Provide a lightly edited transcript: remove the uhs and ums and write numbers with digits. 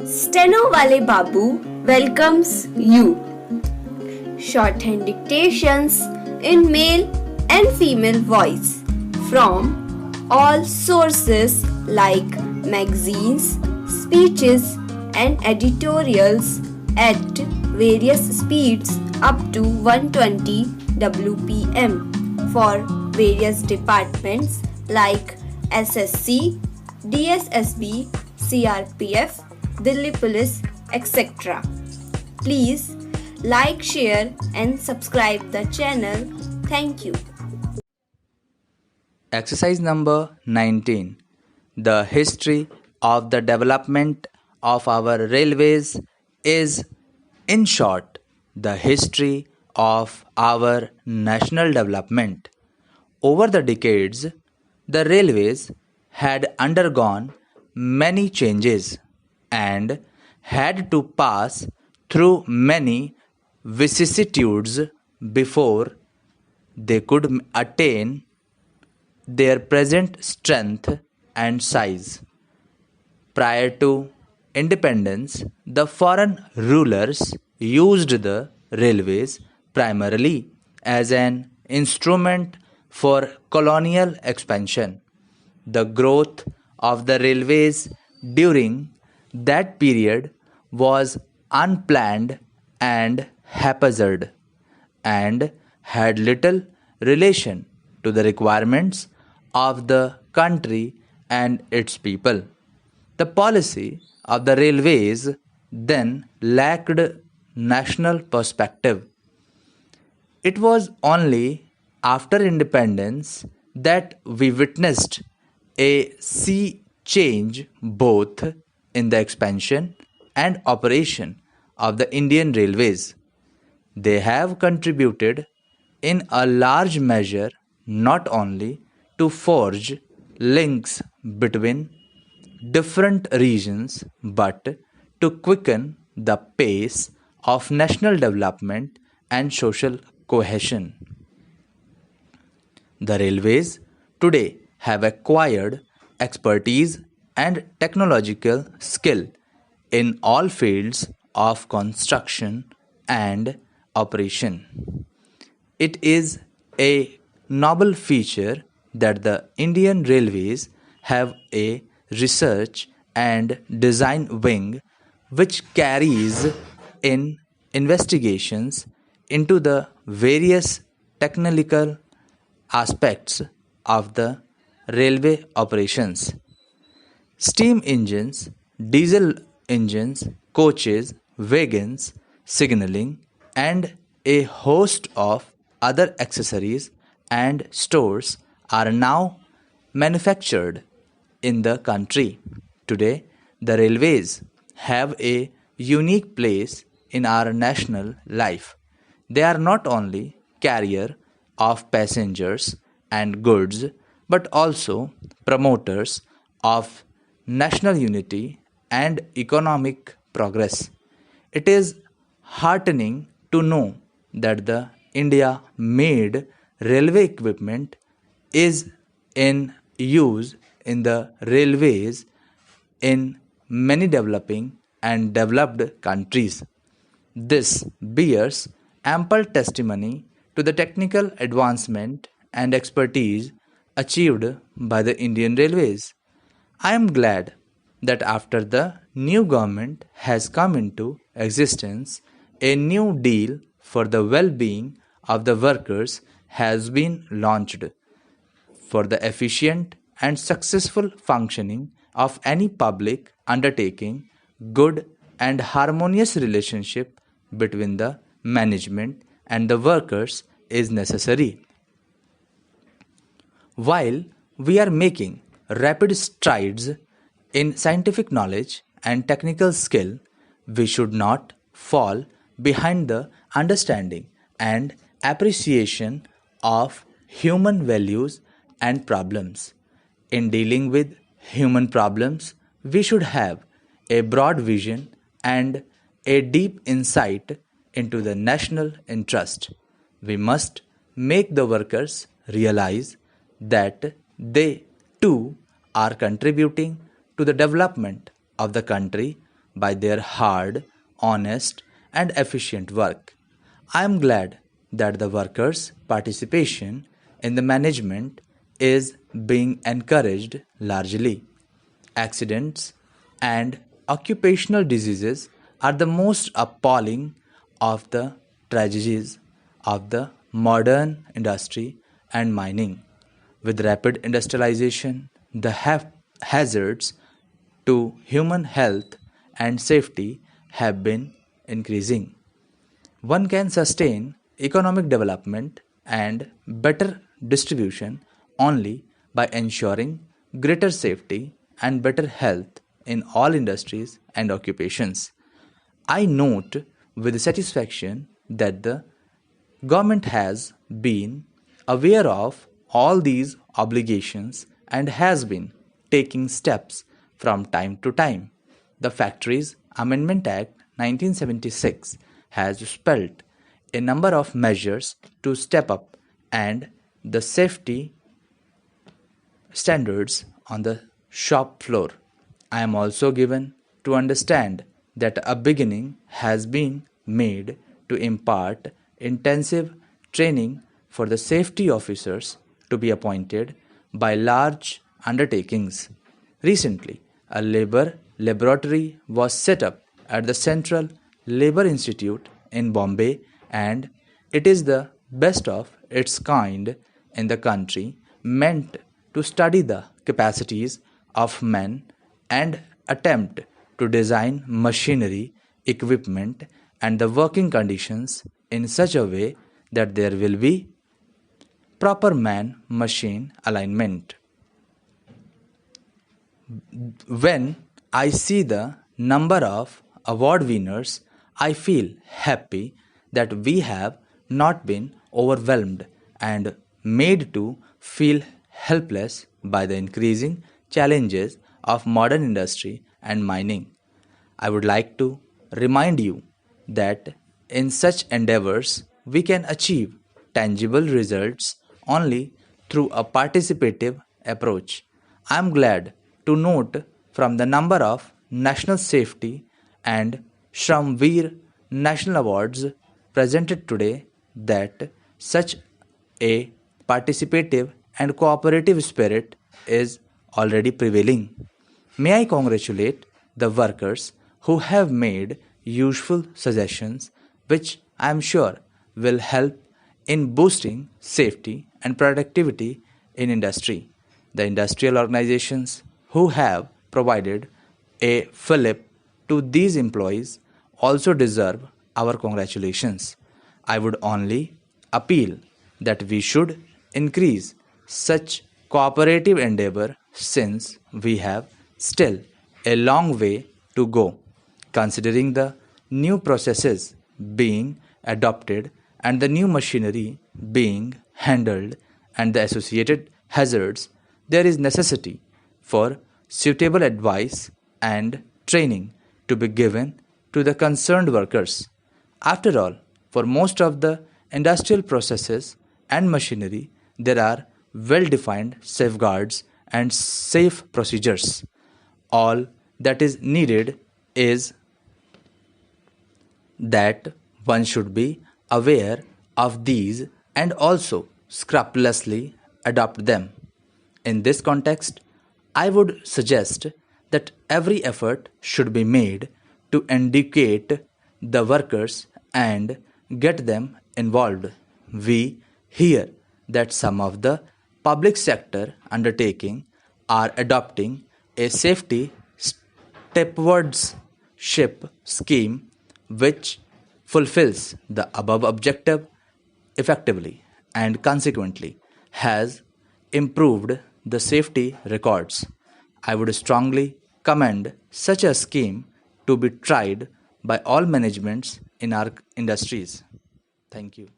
Steno Wale Babu welcomes you. Shorthand dictations in male and female voice from all sources like magazines, speeches, and editorials at various speeds up to 120 WPM for various departments like SSC, DSSB, CRPF, Delhi Police, etc. Please like, share, and subscribe the channel. Thank you. Exercise number 19. The history of the development of our railways is, in short, the history of our national development. Over the decades, the railways had undergone many changes and had to pass through many vicissitudes before they could attain their present strength and size. Prior to independence, the foreign rulers used the railways primarily as an instrument for colonial expansion. The growth of the railways during that period was unplanned and haphazard and had little relation to the requirements of the country and its people. The policy of the railways then lacked national perspective. It was only after independence that we witnessed a sea change both in the expansion and operation of the Indian railways. They have contributed in a large measure not only to forge links between different regions but to quicken the pace of national development and social cohesion. The railways today have acquired expertise and technological skill in all fields of construction and operation. It is a noble feature that the Indian Railways have a research and design wing which carries in investigations into the various technical aspects of the railway operations. Steam engines, diesel engines, coaches, wagons, signaling, and a host of other accessories and stores are now manufactured in the country. Today, the railways have a unique place in our national life. They are not only carrier of passengers and goods but also promoters of national unity and economic progress. It is heartening to know that the India made railway equipment is in use in the railways in many developing and developed countries. This bears ample testimony to the technical advancement and expertise achieved by the Indian Railways. I am glad that after the new government has come into existence, a new deal for the well being of the workers has been launched. For the efficient and successful functioning of any public undertaking, good and harmonious relationship between the management and the workers is necessary. While we are making rapid strides in scientific knowledge and technical skill, we should not fall behind the understanding and appreciation of human values and problems. In dealing with human problems, we should have a broad vision and a deep insight into the national interest. We must make the workers realize that they too are contributing to the development of the country by their hard, honest, and efficient work. I am glad that the workers' participation in the management is being encouraged largely. Accidents and occupational diseases are the most appalling of the tragedies of the modern industry and mining. With rapid industrialization, the hazards to human health and safety have been increasing. One can sustain economic development and better distribution only by ensuring greater safety and better health in all industries and occupations. I note with satisfaction that the government has been aware of all these obligations and has been taking steps from time to time. The Factories Amendment Act 1976 has spelled a number of measures to step up and the safety standards on the shop floor. I am also given to understand that a beginning has been made to impart intensive training for the safety officers to be appointed by large undertakings. Recently, a labor laboratory was set up at the Central Labor Institute in Bombay, and it is the best of its kind in the country, meant to study the capacities of men and attempt to design machinery, equipment, and the working conditions in such a way that there will be proper man machine alignment. When I see the number of award winners, I feel happy that we have not been overwhelmed and made to feel helpless by the increasing challenges of modern industry and mining. I would like to remind you that in such endeavors we can achieve tangible results only through a participative approach. I am glad to note from the number of National Safety and Shramveer National Awards presented today that such a participative and cooperative spirit is already prevailing. May I congratulate the workers who have made useful suggestions which I am sure will help in boosting safety and productivity in industry. The industrial organizations who have provided a fillip to these employees also deserve our congratulations. I would only appeal that we should increase such cooperative endeavor since we have still a long way to go, considering the new processes being adopted and the new machinery being handled and the associated hazards. There is necessity for suitable advice and training to be given to the concerned workers. After all, for most of the industrial processes and machinery, there are well defined safeguards and safe procedures. All that is needed is that one should be aware of these and also scrupulously adopt them. In this context, I would suggest that every effort should be made to educate the workers and get them involved. We hear that some of the public sector undertaking are adopting a safety stewardship scheme which fulfills the above objective effectively and consequently has improved the safety records. I would strongly commend such a scheme to be tried by all managements in our industries. Thank you.